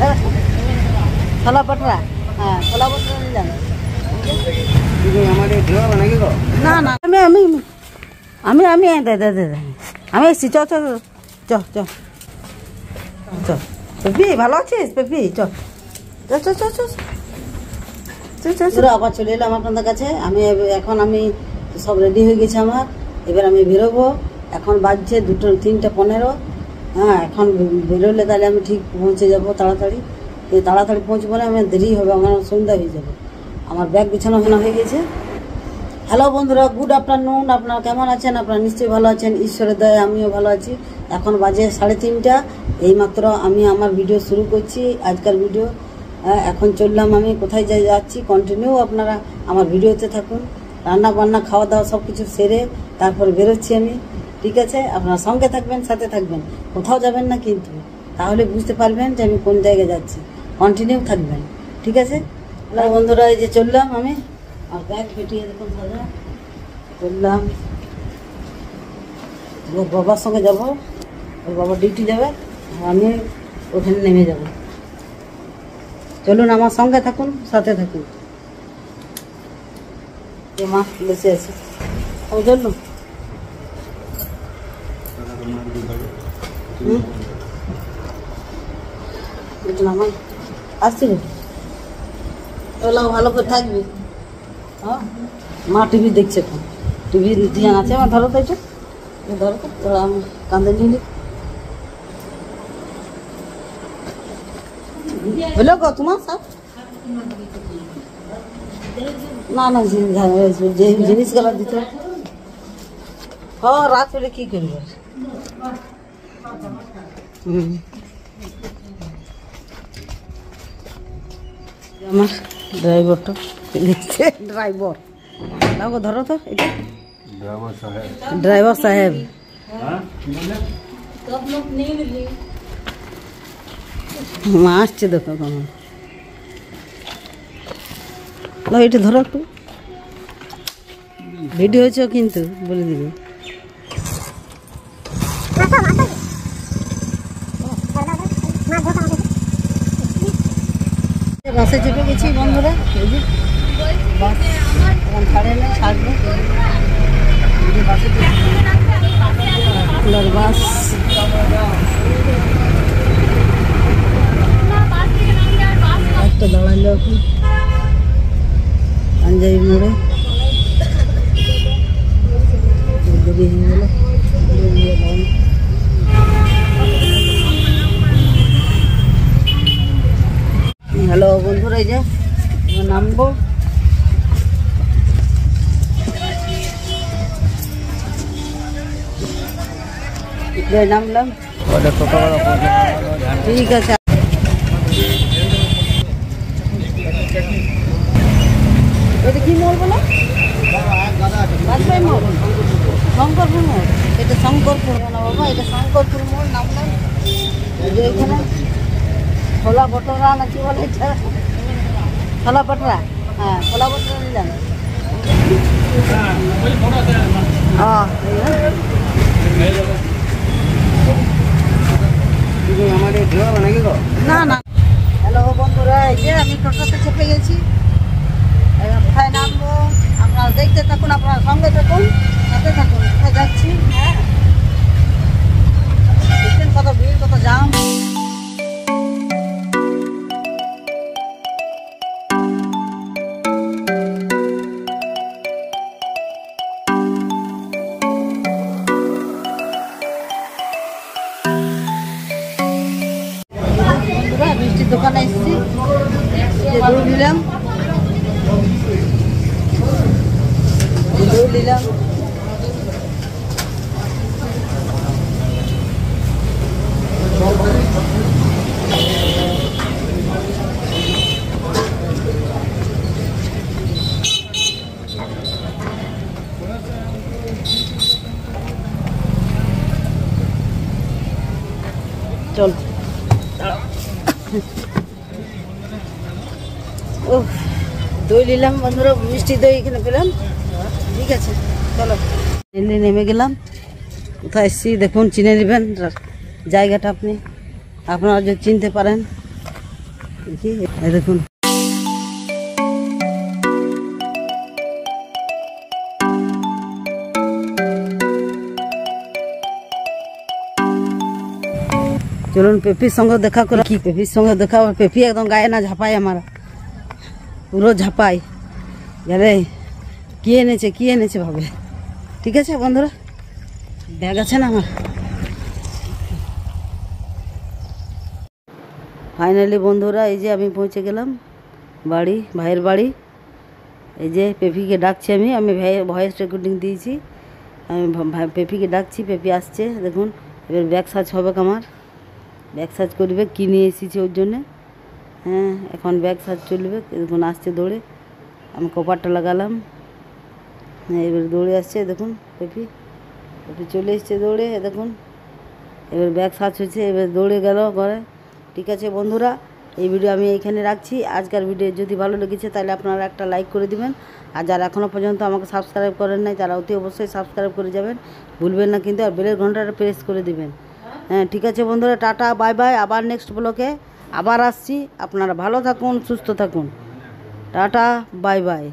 এটা ছোলা পটরা, হ্যাঁ ছোলা পটরা নিলাম। না না আমি আমি আমি আমি আমি এসছি। চ চ চ চ চ পেপি, ভালো আছিস পেপি? চ চ চ চ চ আবার চলে এলাম আপনাদের কাছে। আমি এখন আমি সব রেডি হয়ে গেছে আমার, এবার আমি বেরোবো। এখন বাজছে 3:15। হ্যাঁ এখন বেরোলে তাহলে আমি ঠিক পৌঁছে যাবো তাড়াতাড়ি। তাড়াতাড়ি পৌঁছবো না, আমার দেরি হবে, আমার সন্ধ্যা হয়ে যাবে। আমার ব্যাগ বিছানো হয়ে গেছে। হ্যালো বন্ধুরা, গুড আফটারনুন। আপনারা কেমন আছেন? আপনারা নিশ্চয়ই ভালো আছেন, ঈশ্বরের দয়ায় আমিও ভালো আছি। এখন বাজে 3:30। এইমাত্র আমি আমার ভিডিও শুরু করছি, আজকাল ভিডিও। এখন চললাম আমি কোথায় যাচ্ছি, কন্টিনিউ আপনারা আমার ভিডিওতে থাকুন। রান্না বান্না খাওয়া দাওয়া সব কিছু সেরে তারপরে বেরোচ্ছি আমি, ঠিক আছে? আপনারা সঙ্গে থাকবেন, সাথে থাকবেন, কোথাও যাবেন না কিন্তু, তাহলে বুঝতে পারবেন যে আমি কোন জায়গায় যাচ্ছি। কন্টিনিউ থাকবেন, ঠিক আছে? হ্যালো বন্ধুরা, এই যে চললাম আমি, আর ব্যাগ পেটিয়ে দেখুন সাজা চললাম। ওর বাবার সঙ্গে যাবো, ওর বাবা ডিউটি যাবে, আর আমি ওখানে নেমে যাব। চলুন আমার সঙ্গে থাকুন, সাথে থাকুন। মা বসে আছে, ও চলুন। নামাই আসছি রে, ওলা ভালো করে থাকবি। হ্যাঁ মা টিভি দেখছে, তো টিভি ধ্যান আছে আমার। ধরো তো এটা, ধরো তো, তোরা আমি কান্দে নিলি হলো গো তোমার সব। না না যে জিনিসগুলো দিতে হ্যাঁ রাত হলে কি করবে। আমার ড্রাইভারটা লিখছে, ড্রাইভার দেখো, ধরো তো এটা ড্রাইভার সাহেব। মা আসছে দেখো কেমন, এটা ধরো একটু, ভিডিও হয়েছে কিন্তু বলে দিবি। বাসে চেপে গেছি বন্ধুরা, এই যে বাস এখন ছাড়ে না, ছাড়বে বাসে বাস। একটা দাঁড়ালো এখন পাঞ্জাবি মোড়ে, দেরি হয়ে গেল। হ্যালো বন্ধুরা, এই যে নামবো, নামলাম, ঠিক আছে। এটা কি মোড় বলো? মোড়, শঙ্করপুর মোড়। এটা শঙ্করপুর না বাবা, এটা শঙ্করপুর মোড়। নামলাম, যে এখানে ছোলা পটরা না কি বলে এটা, ছোলা পটরা, হ্যাঁ ছোলা পটরা নিলাম। না না। হ্যালো বন্ধুরা, এই যে আমি টোটোতে চেপে গেছি, কোথায় নামবো আপনারা দেখতে থাকুন, আপনারা সঙ্গে থাকুন, সাথে থাকুন। কোথায় যাচ্ছি, হ্যাঁ দেখছেন কত ভিড়, কত জাম। মিষ্টির দোকানে এসেছি, দই নিলাম, দই নিলাম। চল ও দই নিলাম বন্ধুরা, মিষ্টি দই এখানে পেলাম, ঠিক আছে চলো। নেমে গেলাম, কোথায় এসেছি দেখুন, চিনে নেবেন জায়গাটা আপনি, আপনারা যদি চিনতে পারেন দেখি এই দেখুন চলুন পেপির সঙ্গে দেখা করে কি পেপির সঙ্গে দেখা পেপি একদম গায়ে না ঝাঁপায় আমার পুরো ঝাঁপায় গেলে কি এনেছে ভাবে ঠিক আছে বন্ধুরা ব্যাগ আছে না আমার ফাইনালি বন্ধুরা এই যে আমি পৌঁছে গেলাম বাড়ি ভাইয়ের বাড়ি এই যে পেপিকে ডাকছি আমি ভয়েস রেকর্ডিং দিয়েছি আমি পেপিকে ডাকছি পেপি আসছে দেখুন এবার ব্যাগ সাজ হবে আমার ব্যাগ সাজ করবে কী নিয়ে এসেছি ওর জন্যে হ্যাঁ এখন ব্যাগ সাজ চলবে দেখুন আসছে দৌড়ে আমি কপারটা লাগালাম হ্যাঁ এবার দৌড়ে আসছে দেখুন পেপি চলে এসছে দৌড়ে দেখুন এবার ব্যাগ সাজ হচ্ছে এবার দৌড়ে গেল ঘরে ঠিক আছে বন্ধুরা এই ভিডিও আমি এইখানে রাখছি আজকের ভিডিও যদি ভালো লেগেছে তাহলে আপনারা একটা লাইক করে দিবেন আর যারা এখনও পর্যন্ত আমাকে সাবস্ক্রাইব করেন নাই তারা অতি অবশ্যই সাবস্ক্রাইব করে যাবেন ভুলবেন না কিন্তু আর বেলের ঘন্টাটা প্রেস করে দিবেন হ্যাঁ ঠিক আছে বন্ধুরা টাটা বাই বাই আবার নেক্সট ব্লগে আবার আসছি আপনারা ভালো থাকুন সুস্থ থাকুন টাটা বাই বাই